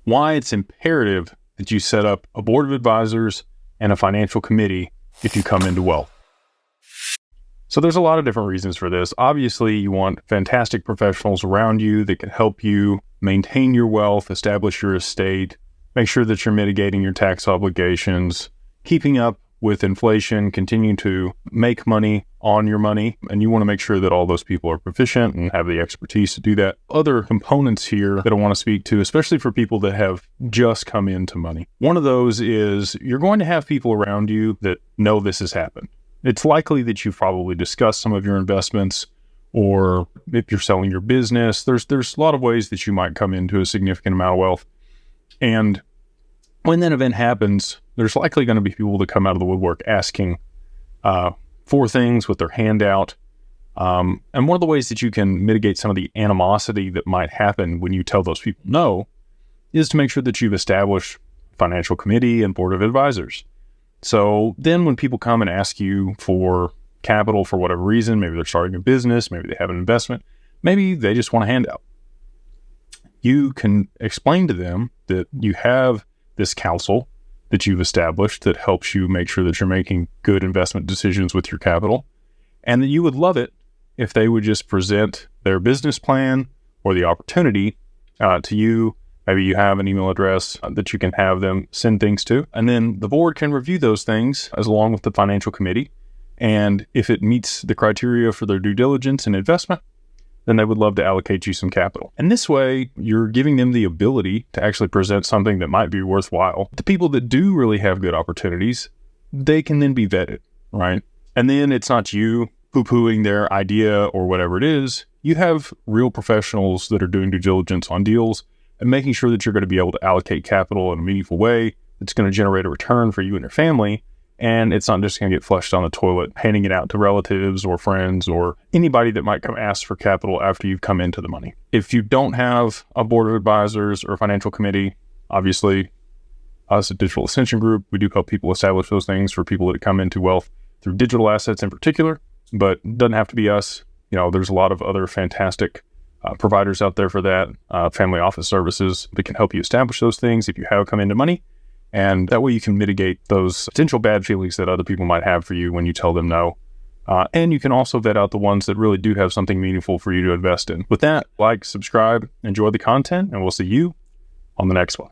why it's imperative that you set up a board of advisors and a financial committee if you come into wealth. So there's a lot of different reasons for this. Obviously, you want fantastic professionals around you that can help you maintain your wealth, establish your estate, make sure that you're mitigating your tax obligations, keeping up with inflation, continuing to make money on your money. And you want to make sure that all those people are proficient and have the expertise to do that. Other components here that I want to speak to, especially for people that have just come into money. One of those is you're going to have people around you that know this has happened. It's likely that you've probably discussed some of your investments, or if you're selling your business, there's a lot of ways that you might come into a significant amount of wealth. And when that event happens, there's likely going to be people that come out of the woodwork asking for things with their hand out. And one of the ways that you can mitigate some of the animosity that might happen when you tell those people no is to make sure that you've established a financial committee and board of advisors. So then when people come and ask you for capital for whatever reason, maybe they're starting a business, maybe they have an investment, maybe they just want a handout, you can explain to them that you have this council that you've established that helps you make sure that you're making good investment decisions with your capital, and that you would love it if they would just present their business plan or the opportunity to you. Maybe you have an email address that you can have them send things to, and then the board can review those things as along with the financial committee. And if it meets the criteria for their due diligence and investment, then they would love to allocate you some capital. And this way, you're giving them the ability to actually present something that might be worthwhile. The people that do really have good opportunities, they can then be vetted, right? And then it's not you poo-pooing their idea or whatever it is. You have real professionals that are doing due diligence on deals and making sure that you're going to be able to allocate capital in a meaningful way that's going to generate a return for you and your family. And it's not just going to get flushed down the toilet, handing it out to relatives or friends or anybody that might come ask for capital after you've come into the money. If you don't have a board of advisors or a financial committee, obviously, us at Digital Ascension Group, we do help people establish those things for people that come into wealth through digital assets in particular, but it doesn't have to be us. There's a lot of other fantastic providers out there for that, family office services that can help you establish those things if you have come into money. And that way you can mitigate those potential bad feelings that other people might have for you when you tell them no. And you can also vet out the ones that really do have something meaningful for you to invest in. With that, like, subscribe, enjoy the content, and we'll see you on the next one.